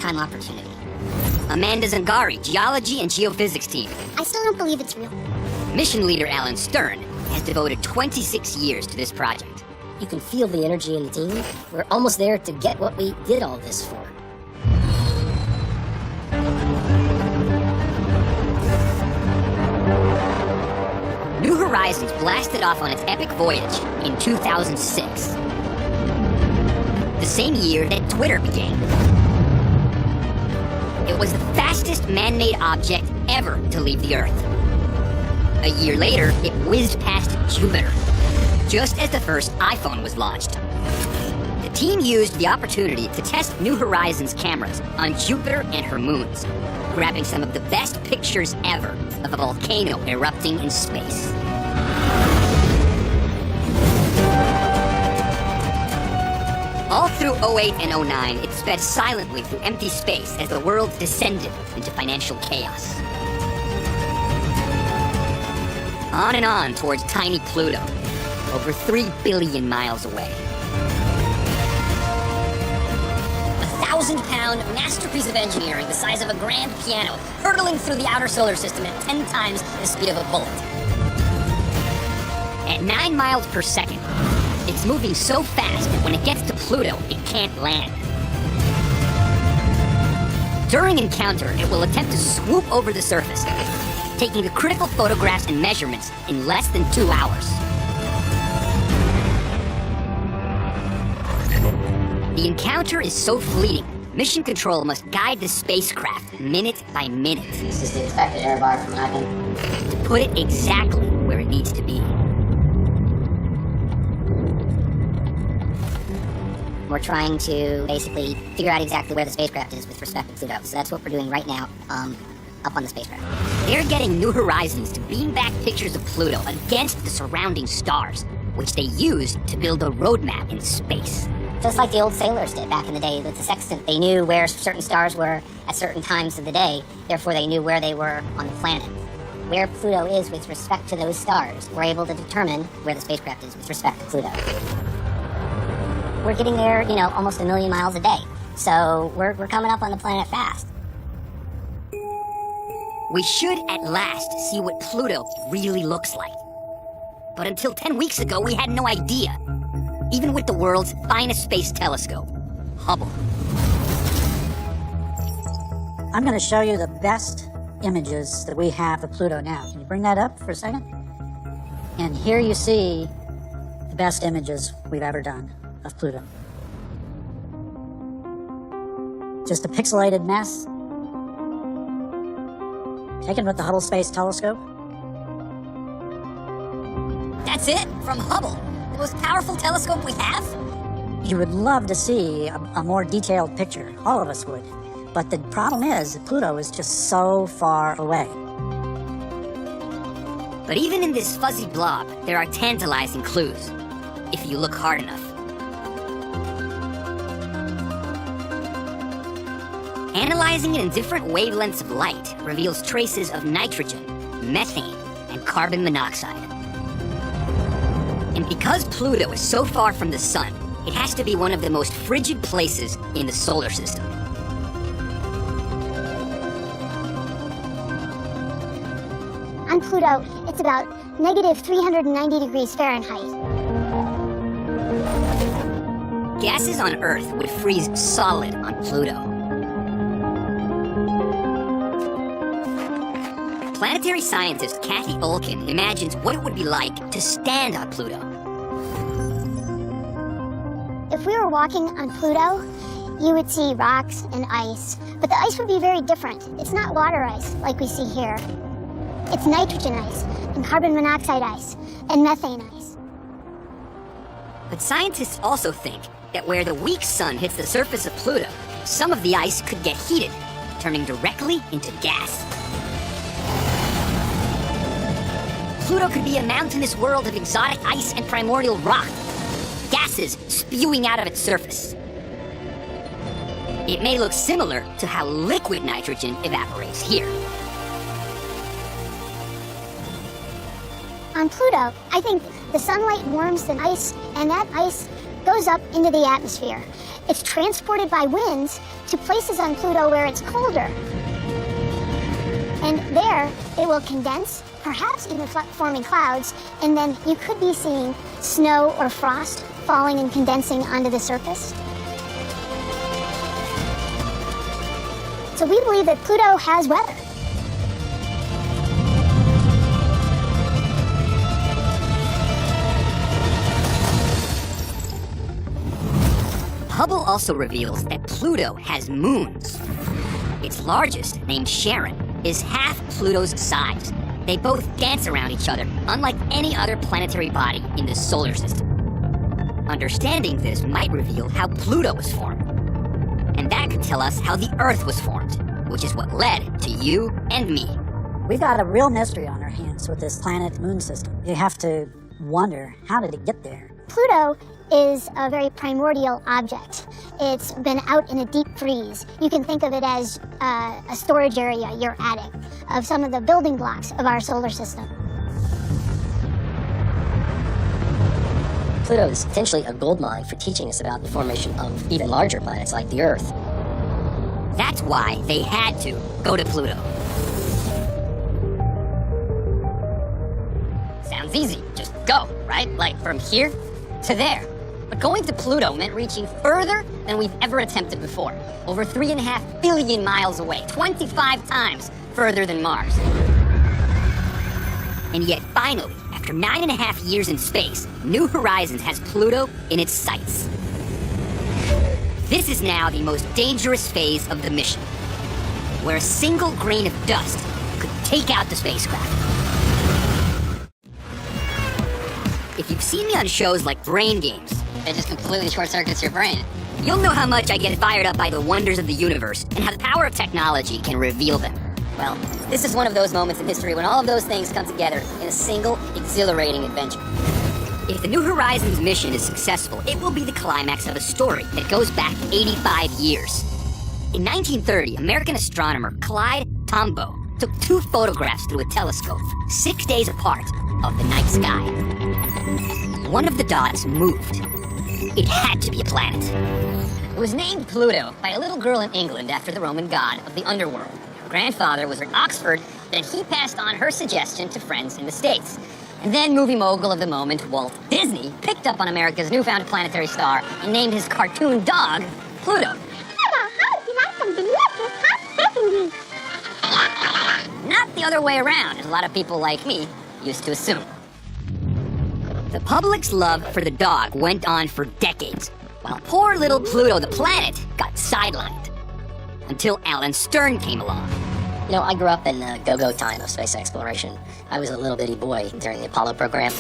once-in-a-lifetime opportunity. Amanda Zangari, Geology and Geophysics team. I still don't believe it's real. Mission leader Alan Stern has devoted 26 years to this project. You can feel the energy in the team. We're almost there to get what we did all this for. New Horizons blasted off on its epic voyage in 2006. The same year that Twitter began. It was the fastest man-made object ever to leave the Earth. A year later, it whizzed past Jupiter, just as the first iPhone was launched. The team used the opportunity to test New Horizons cameras on Jupiter and her moons, grabbing some of the best pictures ever of a volcano erupting in space. All through 2008 and 2009, it sped silently through empty space as the world descended into financial chaos. On and on towards tiny Pluto, over 3 billion miles away. 1,000-pound masterpiece of engineering the size of a grand piano, hurtling through the outer solar system at 10 times the speed of a bullet. At 9 miles per second, it's moving so fast that when it gets to Pluto, it can't land. During encounter, it will attempt to swoop over the surface, taking the critical photographs and measurements in less than 2 hours. The encounter is so fleeting, Mission Control must guide the spacecraft minute by minute. This is the expected error bar from nothing. To put it exactly where it needs to be. We're trying to basically figure out exactly where the spacecraft is with respect to Pluto. So that's what we're doing right now, up on the spacecraft. They're getting New Horizons to beam back pictures of Pluto against the surrounding stars, which they use to build a roadmap in space. Just like the old sailors did back in the day with the sextant. They knew where certain stars were at certain times of the day, therefore they knew where they were on the planet. Where Pluto is with respect to those stars, we're able to determine where the spacecraft is with respect to Pluto. We're getting there, almost 1 million miles a day. So we're coming up on the planet fast. We should at last see what Pluto really looks like. But until 10 weeks ago, we had no idea. Even with the world's finest space telescope, Hubble. I'm going to show you the best images that we have of Pluto now. Can you bring that up for a second? And here you see the best images we've ever done of Pluto. Just a pixelated mess, taken with the Hubble Space Telescope. That's it? From Hubble? The most powerful telescope we have? You would love to see a more detailed picture. All of us would. But the problem is that Pluto is just so far away. But even in this fuzzy blob, there are tantalizing clues, if you look hard enough. Analyzing it in different wavelengths of light reveals traces of nitrogen, methane, and carbon monoxide. And because Pluto is so far from the sun, it has to be one of the most frigid places in the solar system. On Pluto, it's about negative 390 degrees Fahrenheit. Gases on Earth would freeze solid on Pluto. Planetary scientist Kathy Olkin imagines what it would be like to stand on Pluto. If we were walking on Pluto, you would see rocks and ice, but the ice would be very different. It's not water ice like we see here. It's nitrogen ice, and carbon monoxide ice, and methane ice. But scientists also think that where the weak sun hits the surface of Pluto, some of the ice could get heated, turning directly into gas. Pluto could be a mountainous world of exotic ice and primordial rock, gases spewing out of its surface. It may look similar to how liquid nitrogen evaporates here. On Pluto, I think the sunlight warms the ice, and that ice goes up into the atmosphere. It's transported by winds to places on Pluto where it's colder. And there, it will condense, perhaps even forming clouds, and then you could be seeing snow or frost falling and condensing onto the surface. So we believe that Pluto has weather. Hubble also reveals that Pluto has moons. Its largest, named Charon, is half Pluto's size. They both dance around each other, unlike any other planetary body in the solar system. Understanding this might reveal how Pluto was formed. And that could tell us how the Earth was formed, which is what led to you and me. We've got a real mystery on our hands with this planet-moon system. You have to wonder, how did it get there? Pluto is a very primordial object. It's been out in a deep freeze. You can think of it as a storage area, your attic, of some of the building blocks of our solar system. Pluto is potentially a gold mine for teaching us about the formation of even larger planets like the Earth. That's why they had to go to Pluto. Sounds easy. Just go, right? Like from here to there. But going to Pluto meant reaching further than we've ever attempted before. Over 3.5 billion miles away, 25 times further than Mars. And yet finally, after 9.5 years in space, New Horizons has Pluto in its sights. This is now the most dangerous phase of the mission, where a single grain of dust could take out the spacecraft. If you've seen me on shows like Brain Games, It just completely short circuits your brain. you'll know how much I get fired up by the wonders of the universe and how the power of technology can reveal them. Well, this is one of those moments in history when all of those things come together in a single, exhilarating adventure. If the New Horizons mission is successful, it will be the climax of a story that goes back 85 years. In 1930, American astronomer Clyde Tombaugh took 2 photographs through a telescope, 6 days apart, of the night sky. One of the dots moved. It had to be a planet. It was named Pluto by a little girl in England after the Roman god of the underworld. Her grandfather was at Oxford, then he passed on her suggestion to friends in the States. And then movie mogul of the moment, Walt Disney, picked up on America's newfound planetary star and named his cartoon dog Pluto. Not the other way around, as a lot of people like me used to assume. The public's love for the dog went on for decades, while poor little Pluto the planet got sidelined. Until Alan Stern came along. You know, I grew up in the go-go time of space exploration. I was a little bitty boy during the Apollo program.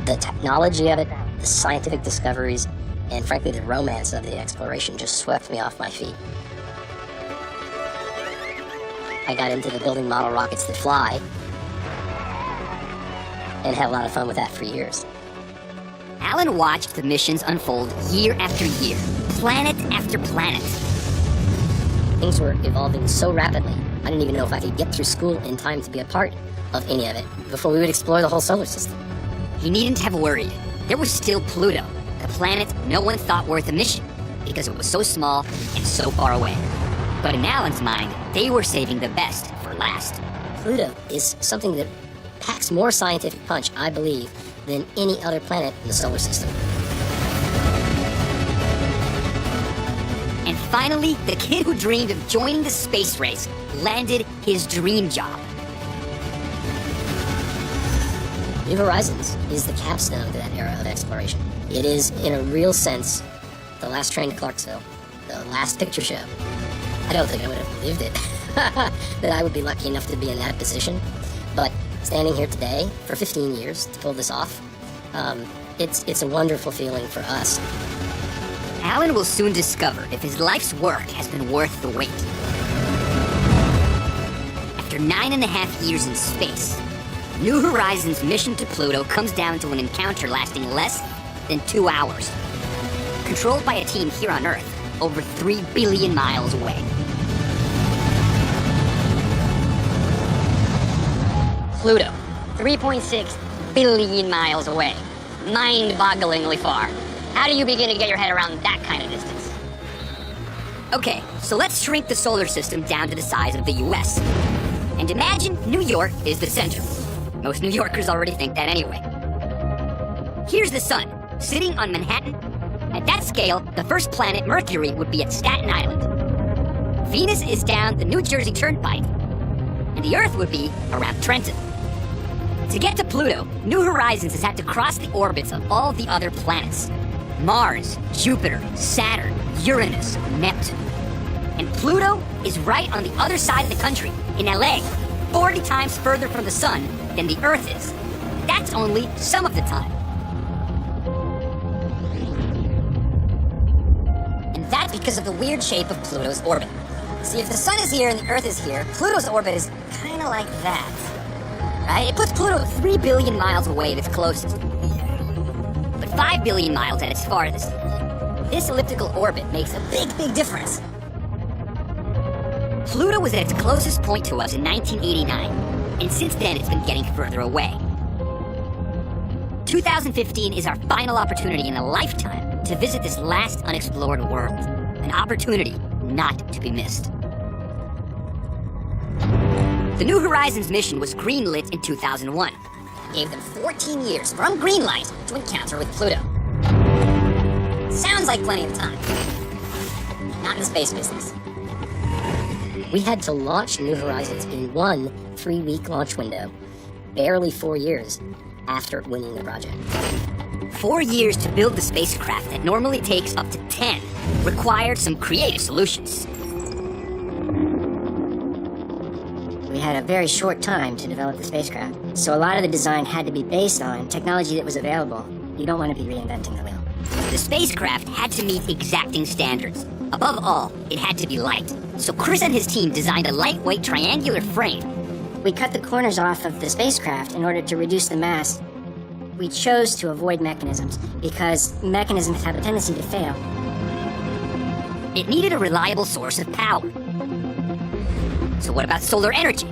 The technology of it, the scientific discoveries, and frankly the romance of the exploration just swept me off my feet. I got into the building model rockets that fly, and had a lot of fun with that for years. Alan watched the missions unfold year after year, planet after planet. Things were evolving so rapidly, I didn't even know if I could get through school in time to be a part of any of it before we would explore the whole solar system. He needn't have worried. There was still Pluto, the planet no one thought worth a mission, because it was so small and so far away. But in Alan's mind, they were saving the best for last. Pluto is something that packs more scientific punch, I believe, than any other planet in the solar system. And finally, the kid who dreamed of joining the space race landed his dream job. New Horizons is the capstone to that era of exploration. It is, in a real sense, the last train to Clarksville, the last picture show. I don't think I would have lived it, that I would be lucky enough to be in that position. But standing here today, for 15 years, to pull this off, it's a wonderful feeling for us. Alan will soon discover if his life's work has been worth the wait. After 9.5 years in space, New Horizons' mission to Pluto comes down to an encounter lasting less than 2 hours. Controlled by a team here on Earth, over 3 billion miles away. Pluto, 3.6 billion miles away. mind-bogglingly far. How do you begin to get your head around that kind of distance? Okay, so let's shrink the solar system down to the size of the US. And imagine New York is the center. Most New Yorkers already think that anyway. Here's the sun, sitting on Manhattan. At that scale, the first planet, Mercury, would be at Staten Island. Venus is down the New Jersey Turnpike, and the Earth would be around Trenton. To get to Pluto, New Horizons has had to cross the orbits of all the other planets. Mars, Jupiter, Saturn, Uranus, Neptune. And Pluto is right on the other side of the country, in LA, 40 times further from the sun than the Earth is. That's only some of the time. And that's because of the weird shape of Pluto's orbit. See, if the sun is here and the Earth is here, Pluto's orbit is kind of like that. Right? It puts Pluto 3 billion miles away at its closest, but 5 billion miles at its farthest. This elliptical orbit makes a big difference. Pluto was at its closest point to us in 1989, and since then it's been getting further away. 2015 is our final opportunity in a lifetime to visit this last unexplored world, an opportunity not to be missed. The New Horizons mission was greenlit in 2001. Gave them 14 years from green light to encounter with Pluto. Sounds like plenty of time. Not in the space business. We had to launch New Horizons in one 3-week launch window, barely 4 years after winning the project. 4 years to build the spacecraft that normally takes up to 10 required some creative solutions. We had a very short time to develop the spacecraft, so a lot of the design had to be based on technology that was available. You don't want to be reinventing the wheel. The spacecraft had to meet exacting standards. Above all, it had to be light. So Chris and his team designed a lightweight triangular frame. We cut the corners off of the spacecraft in order to reduce the mass. We chose to avoid mechanisms because mechanisms have a tendency to fail. It needed a reliable source of power. So what about solar energy?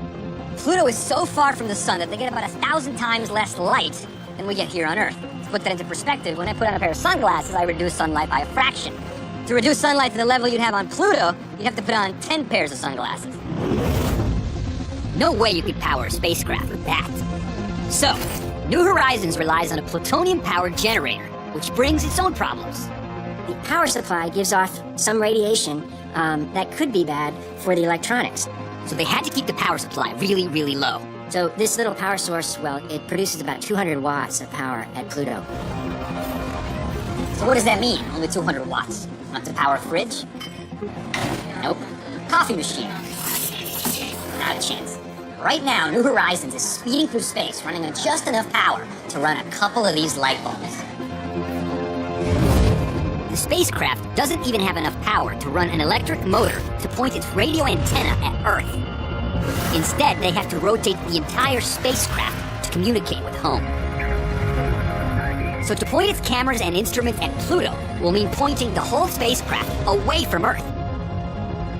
Pluto is so far from the sun that they get about 1,000 times less light than we get here on Earth. To put that into perspective, when I put on a pair of sunglasses, I reduce sunlight by a fraction. To reduce sunlight to the level you'd have on Pluto, you'd have to put on 10 pairs of sunglasses. No way you could power a spacecraft with that. So, New Horizons relies on a plutonium-powered generator, which brings its own problems. The power supply gives off some radiation that could be bad for the electronics. So they had to keep the power supply really low. So this little power source, well, it produces about 200 watts of power at Pluto. So what does that mean? Only 200 watts? Not to power a fridge? Nope. Coffee machine? Not a chance. Right now, New Horizons is speeding through space, running on just enough power to run a couple of these light bulbs. The spacecraft doesn't even have enough power to run an electric motor to point its radio antenna at Earth. Instead, they have to rotate the entire spacecraft to communicate with home. So to point its cameras and instruments at Pluto will mean pointing the whole spacecraft away from Earth,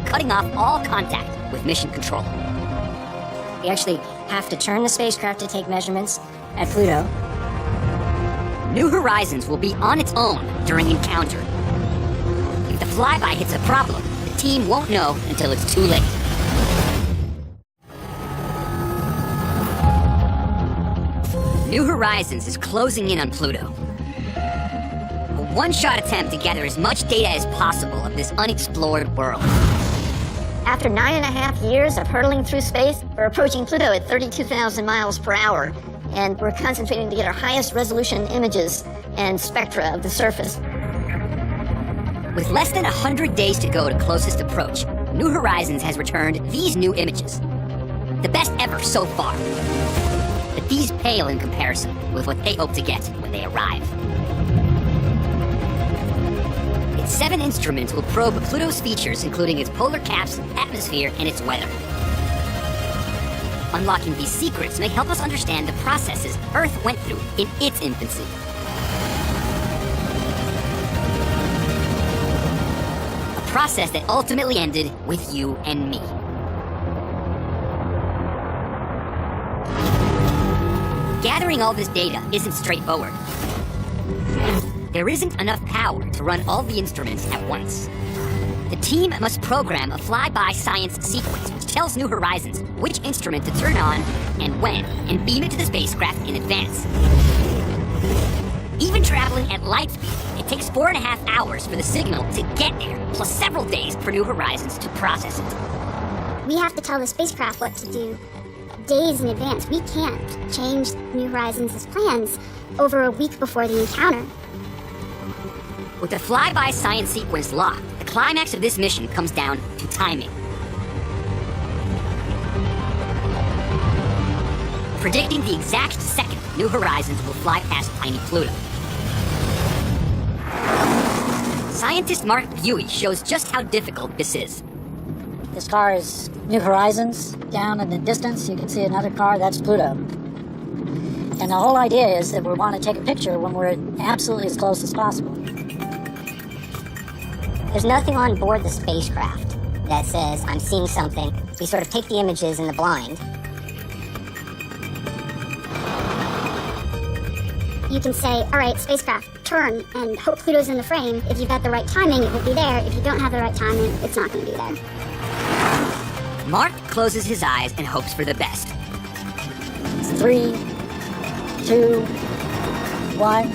cutting off all contact with mission control. We actually have to turn the spacecraft to take measurements at Pluto. New Horizons will be on its own during encounter. If the flyby hits a problem, the team won't know until it's too late. New Horizons is closing in on Pluto. A one-shot attempt to gather as much data as possible of this unexplored world. After 9.5 years of hurtling through space, we're approaching Pluto at 32,000 miles per hour, and we're concentrating to get our highest resolution images and spectra of the surface. With less than 100 days to go to closest approach, New Horizons has returned these new images. The best ever so far. But these pale in comparison with what they hope to get when they arrive. Its 7 instruments will probe Pluto's features, including its polar caps, atmosphere, and its weather. Unlocking these secrets may help us understand the processes Earth went through in its infancy. A process that ultimately ended with you and me. Gathering all this data isn't straightforward. there isn't enough power to run all the instruments at once. The team must program a flyby science sequence which tells New Horizons which instrument to turn on and when, and beam it to the spacecraft in advance. Even traveling at light speed, it takes 4.5 hours for the signal to get there, plus several days for New Horizons to process it. We have to tell the spacecraft what to do days in advance. We can't change New Horizons' plans over a week before the encounter. With the flyby science sequence locked, the climax of this mission comes down to timing. Predicting the exact second New Horizons will fly past tiny Pluto. Scientist Mark Buey shows just how difficult this is. This car is New Horizons. Down in the distance, you can see another car, that's Pluto. And the whole idea is that we want to take a picture when we're absolutely as close as possible. There's nothing on board the spacecraft that says, I'm seeing something. We sort of take the images in the blind. You can say, all right, spacecraft, turn, and hope Pluto's in the frame. If you've got the right timing, it will be there. If you don't have the right timing, it's not going to be there. Mark closes his eyes and hopes for the best. It's 3, 2, 1.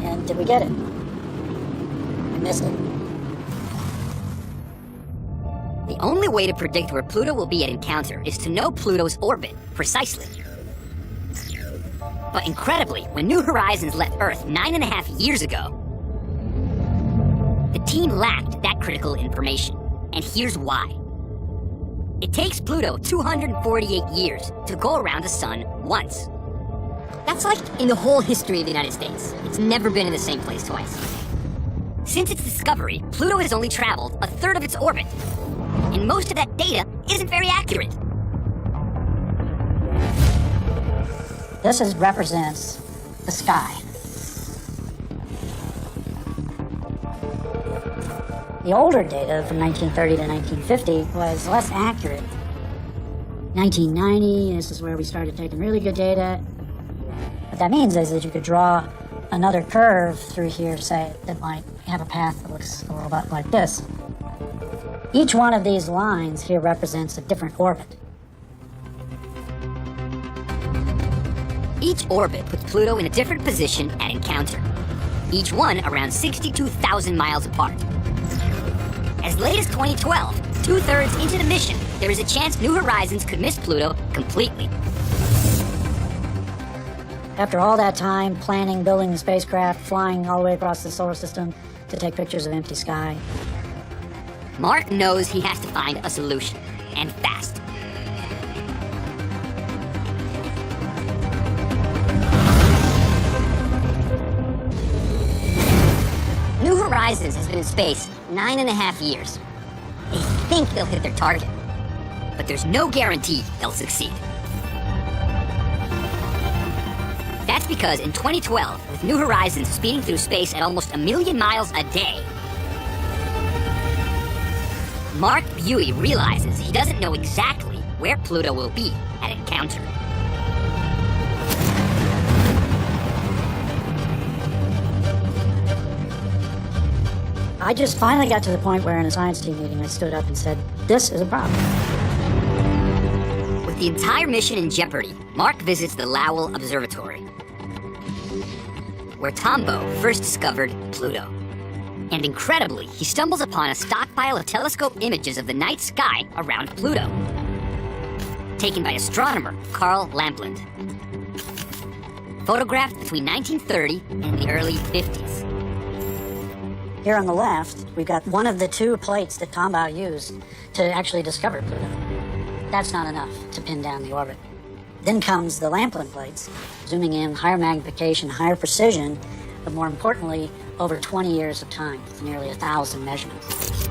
And did we get it? We missed it. The only way to predict where Pluto will be at encounter is to know Pluto's orbit precisely. But incredibly, when New Horizons left Earth 9.5 years ago, the team lacked that critical information. And here's why. It takes Pluto 248 years to go around the sun once. That's like in the whole history of the United States. It's never been in the same place twice. Since its discovery, Pluto has only traveled a third of its orbit. And most of that data isn't very accurate. Represents the sky. The older data from 1930 to 1950 was less accurate. 1990, this is where we started taking really good data. What that means is that you could draw another curve through here, say, that might have a path that looks a little bit like this. Each one of these lines here represents a different orbit. Each orbit puts Pluto in a different position at encounter, each one around 62,000 miles apart. As late as 2012, 2/3 into the mission, there is a chance New Horizons could miss Pluto completely. After all that time, planning, building the spacecraft, flying all the way across the solar system to take pictures of empty sky, Mark knows he has to find a solution, and fast. New Horizons has been in space 9.5 years. They think they'll hit their target. But there's no guarantee they'll succeed. That's because in 2012, with New Horizons speeding through space at almost 1 million miles a day, Mark Buey realizes he doesn't know exactly where Pluto will be at encounter. I just finally got to the point where in a science team meeting I stood up and said, this is a problem. With the entire mission in jeopardy, Mark visits the Lowell Observatory, where Tombaugh first discovered Pluto. And incredibly, he stumbles upon a stockpile of telescope images of the night sky around Pluto, taken by astronomer Carl Lamplund. Photographed between 1930 and the early 50s. Here on the left, we've got one of the two plates that Tombaugh used to actually discover Pluto. That's not enough to pin down the orbit. Then comes the Lamplund plates, zooming in, higher magnification, higher precision, but more importantly, over 20 years of time, with nearly 1,000 measurements.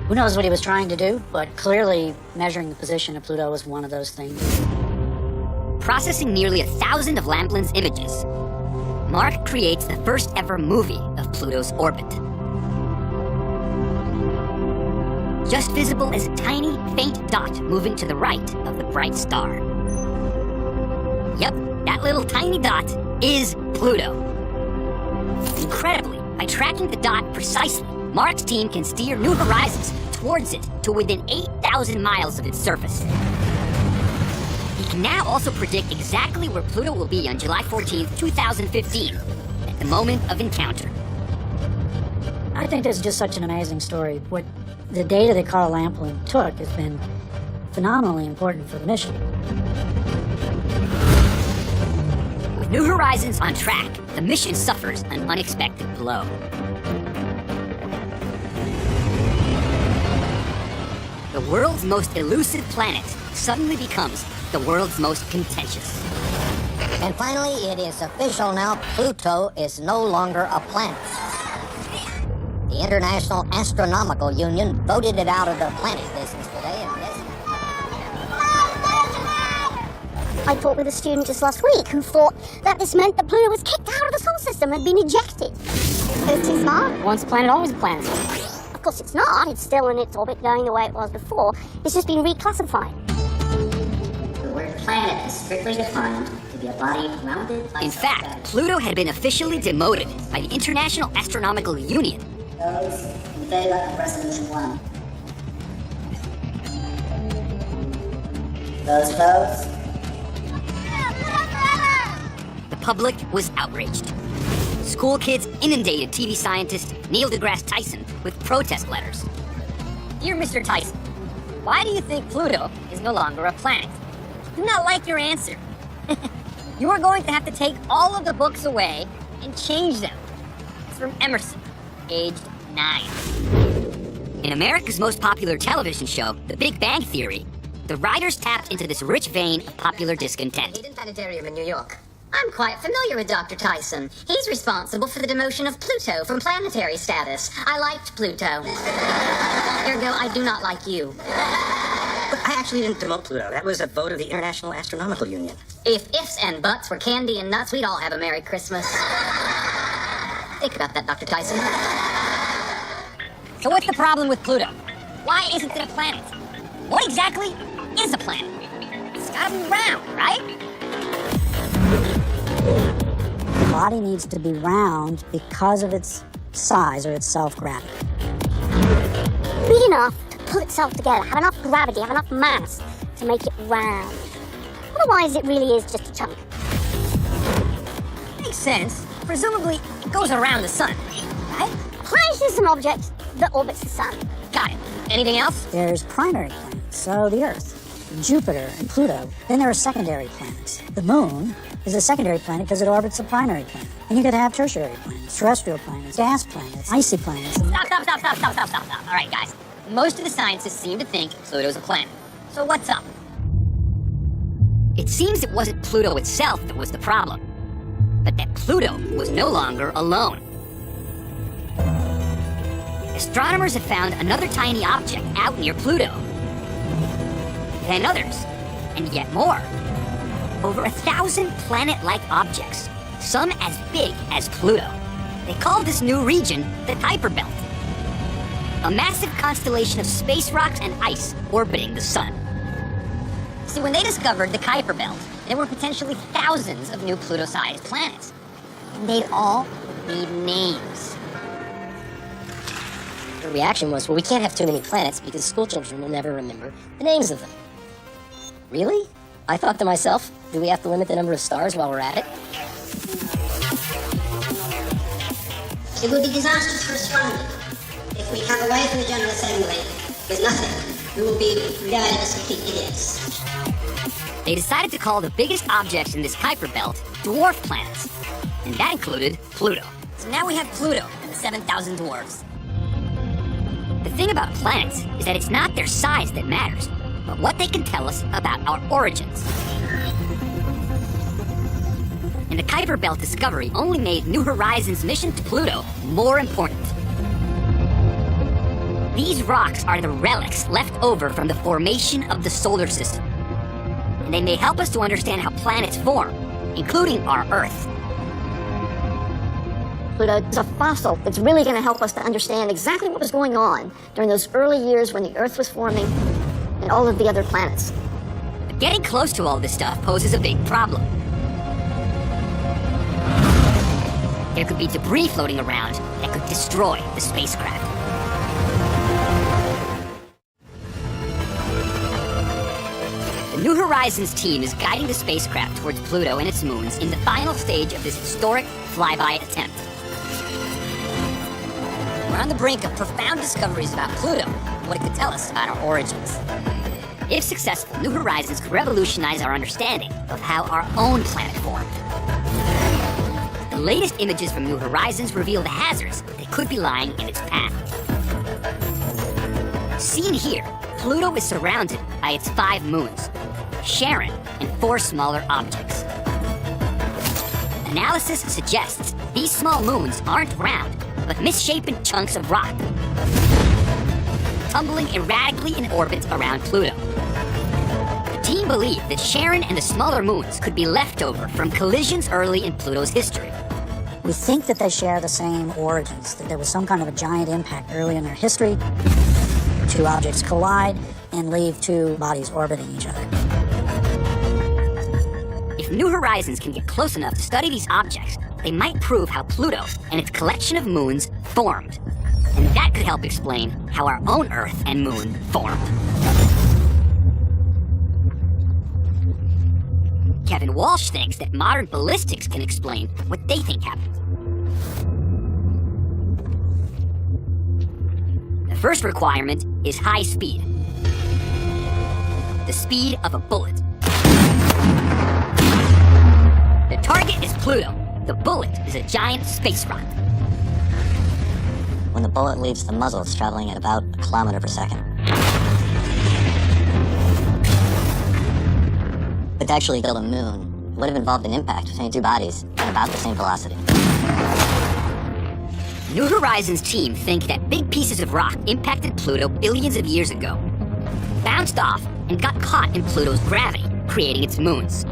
Who knows what he was trying to do, but clearly measuring the position of Pluto was one of those things. Processing nearly 1,000 of Lamplund's images, Mark creates the first ever movie of Pluto's orbit. Just visible as a tiny, faint dot moving to the right of the bright star. Yep, that little tiny dot is Pluto. Incredibly, by tracking the dot precisely, Mark's team can steer New Horizons towards it to within 8,000 miles of its surface. He can now also predict exactly where Pluto will be on July 14th, 2015, at the moment of encounter. I think this is just such an amazing story. What the data that Carl Lamplin took has been phenomenally important for the mission. With New Horizons on track, the mission suffers an unexpected blow. The world's most elusive planet suddenly becomes the world's most contentious. And finally, it is official now, Pluto is no longer a planet. The International Astronomical Union voted it out of the planet business today. I talked with a student just last week who thought that this meant that Pluto was kicked out of the solar system and been ejected. It's too smart. Once a planet, always a planet. Of course it's not. It's still in its orbit going the way it was before. It's just been reclassified. The word planet is strictly defined to be a body rounded by... In fact, Pluto had been officially demoted by the International Astronomical Union. Those in favor of Resolution 1. Those opposed? The public was outraged. School kids inundated TV scientist Neil deGrasse Tyson with protest letters. Dear Mr. Tyson, why do you think Pluto is no longer a planet? I do not like your answer. You are going to have to take all of the books away and change them. It's from Emerson, aged 9. In America's most popular television show, The Big Bang Theory, the writers tapped into this rich vein of popular discontent. Eden Planetarium in New York. I'm quite familiar with Dr. Tyson. He's responsible for the demotion of Pluto from planetary status. I liked Pluto. Ergo, I do not like you. But I actually didn't demote Pluto. That was a vote of the International Astronomical Union. If ifs and buts were candy and nuts, we'd all have a Merry Christmas. Think about that, Dr. Tyson. So what's the problem with Pluto? Why isn't it a planet? What exactly is a planet? It's gotta be round, right? The body needs to be round because of its size or its self-gravity. Big enough to pull itself together, have enough gravity, have enough mass to make it round. Otherwise, it really is just a chunk. Makes sense. Presumably, it goes around the sun, right? A planet is an object that orbits the sun. Got it. Anything else? There's primary planets, so the Earth, Jupiter, and Pluto. Then there are secondary planets. The Moon is a secondary planet because it orbits a primary planet. And you could have tertiary planets, terrestrial planets, gas planets, icy planets. Stop. All right, guys. Most of the scientists seem to think Pluto's a planet. So what's up? It seems it wasn't Pluto itself that was the problem, but that Pluto was no longer alone. Astronomers have found another tiny object out near Pluto. Then others, and yet more. Over 1,000 planet-like objects, some as big as Pluto. They call this new region the Kuiper Belt, a massive constellation of space rocks and ice orbiting the sun. See, when they discovered the Kuiper Belt, there were potentially thousands of new Pluto-sized planets. And they'd all need names. The reaction was, well, we can't have too many planets because school children will never remember the names of them. Really? I thought to myself, do we have to limit the number of stars while we're at it? It would be disastrous for astronomy if we have away from the General Assembly with nothing. We will be regarded as complete idiots. They decided to call the biggest objects in this Kuiper Belt dwarf planets, and that included Pluto. So now we have Pluto and the 7,000 dwarfs. The thing about planets is that it's not their size that matters, but what they can tell us about our origins. And the Kuiper Belt discovery only made New Horizons' mission to Pluto more important. These rocks are the relics left over from the formation of the solar system, and they may help us to understand how planets form, including our Earth. Pluto is a fossil that's really going to help us to understand exactly what was going on during those early years when the Earth was forming and all of the other planets. But getting close to all this stuff poses a big problem. there could be debris floating around that could destroy the spacecraft. The New Horizons team is guiding the spacecraft towards Pluto and its moons in the final stage of this historic flyby attempt. We're on the brink of profound discoveries about Pluto and what it could tell us about our origins. If successful, New Horizons could revolutionize our understanding of how our own planet formed. The latest images from New Horizons reveal the hazards that could be lying in its path. Seen here, Pluto is surrounded by its 5 moons, Charon, and 4 smaller objects. Analysis suggests these small moons aren't round, but misshapen chunks of rock, tumbling erratically in orbit around Pluto. The team believed that Charon and the smaller moons could be leftover from collisions early in Pluto's history. We think that they share the same origins, that there was some kind of a giant impact early in their history. 2 objects collide and leave 2 bodies orbiting each other. If New Horizons can get close enough to study these objects, they might prove how Pluto and its collection of moons formed. And that could help explain how our own Earth and moon formed. Kevin Walsh thinks that modern ballistics can explain what they think happened. The first requirement is high speed. The speed of a bullet. The target is Pluto. The bullet is a giant space rock. When the bullet leaves the muzzle, it's traveling at about a kilometer per second. But to actually build a moon, it would have involved an impact between 2 bodies at about the same velocity. New Horizons team think that big pieces of rock impacted Pluto billions of years ago, bounced off, and got caught in Pluto's gravity, creating its moons.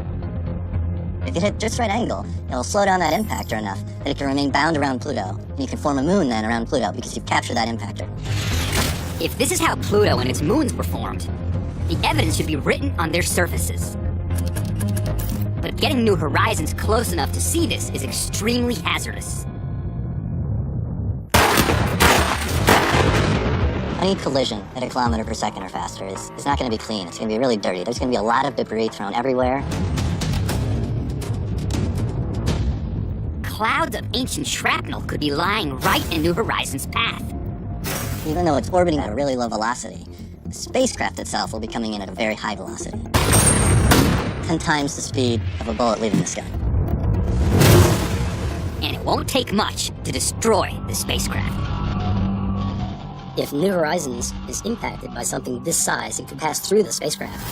If you hit just right angle, it'll slow down that impactor enough that it can remain bound around Pluto, and you can form a moon then around Pluto because you've captured that impactor. If this is how Pluto and its moons were formed, the evidence should be written on their surfaces. But getting New Horizons close enough to see this is extremely hazardous. Any collision at a kilometer per second or faster is not going to be clean. It's going to be really dirty. There's going to be a lot of debris thrown everywhere. Clouds of ancient shrapnel could be lying right in New Horizons' path. Even though it's orbiting at a really low velocity, the spacecraft itself will be coming in at a very high velocity. 10 times the speed of a bullet leaving the sky. And it won't take much to destroy the spacecraft. If New Horizons is impacted by something this size, it could pass through the spacecraft.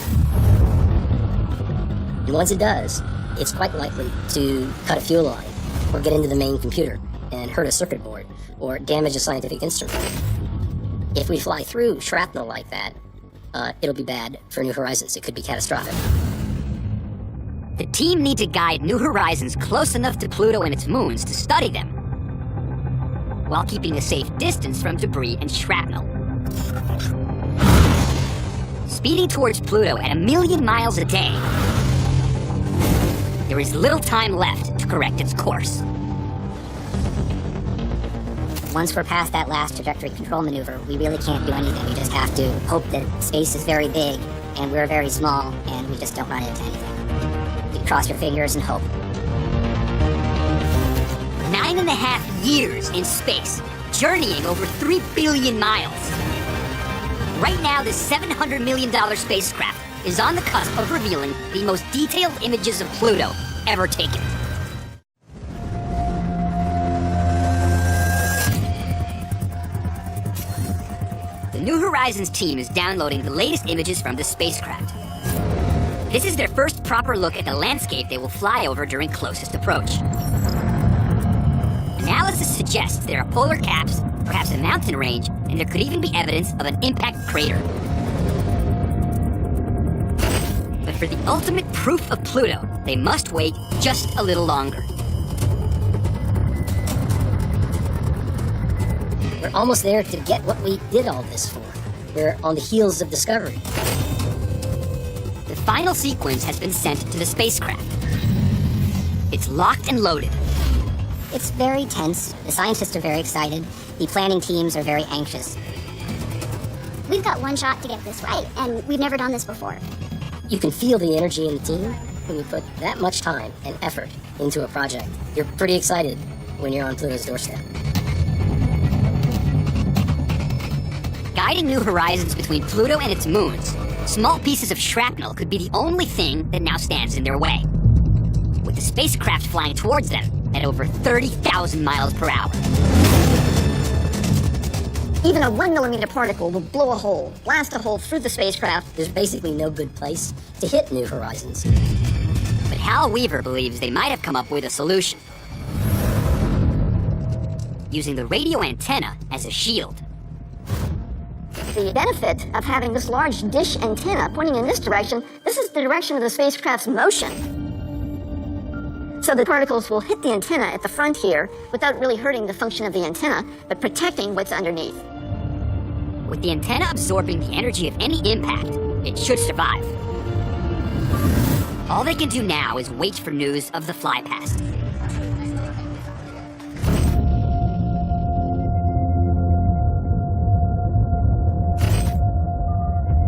And once it does, it's quite likely to cut a fuel line, or get into the main computer, and hurt a circuit board, or damage a scientific instrument. If we fly through shrapnel like that, it'll be bad for New Horizons. It could be catastrophic. The team need to guide New Horizons close enough to Pluto and its moons to study them, while keeping a safe distance from debris and shrapnel. Speeding towards Pluto at 1,000,000 miles a day, there is little time left to correct its course. Once we're past that last trajectory control maneuver, we really can't do anything. We just have to hope that space is very big and we're very small and we just don't run into anything. You cross your fingers and hope. 9.5 years in space, journeying over 3 billion miles. Right now, this $700 million spacecraft is on the cusp of revealing the most detailed images of Pluto ever taken. The New Horizons team is downloading the latest images from the spacecraft. This is their first proper look at the landscape they will fly over during closest approach. Analysis suggests there are polar caps, perhaps a mountain range, and there could even be evidence of an impact crater. But for the ultimate proof of Pluto, they must wait just a little longer. We're almost there to get what we did all this for. We're on the heels of discovery. The final sequence has been sent to the spacecraft. It's locked and loaded. It's very tense. The scientists are very excited. The planning teams are very anxious. We've got one shot to get this right, and we've never done this before. You can feel the energy in the team when you put that much time and effort into a project. You're pretty excited when you're on Pluto's doorstep. Guiding New Horizons between Pluto and its moons, small pieces of shrapnel could be the only thing that now stands in their way. With the spacecraft flying towards them at over 30,000 miles per hour. Even a 1 millimeter particle will blow a hole, blast a hole through the spacecraft. There's basically no good place to hit New Horizons. But Hal Weaver believes they might have come up with a solution. Using the radio antenna as a shield. The benefit of having this large dish antenna pointing in this direction, this is the direction of the spacecraft's motion. So the particles will hit the antenna at the front here without really hurting the function of the antenna, but protecting what's underneath. With the antenna absorbing the energy of any impact, it should survive. All they can do now is wait for news of the flypast.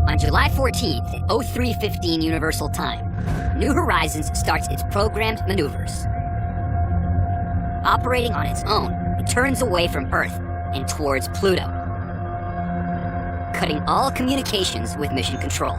On July 14th at 03:15 Universal Time, New Horizons starts its programmed maneuvers. Operating on its own, it turns away from Earth and towards Pluto, cutting all communications with Mission Control.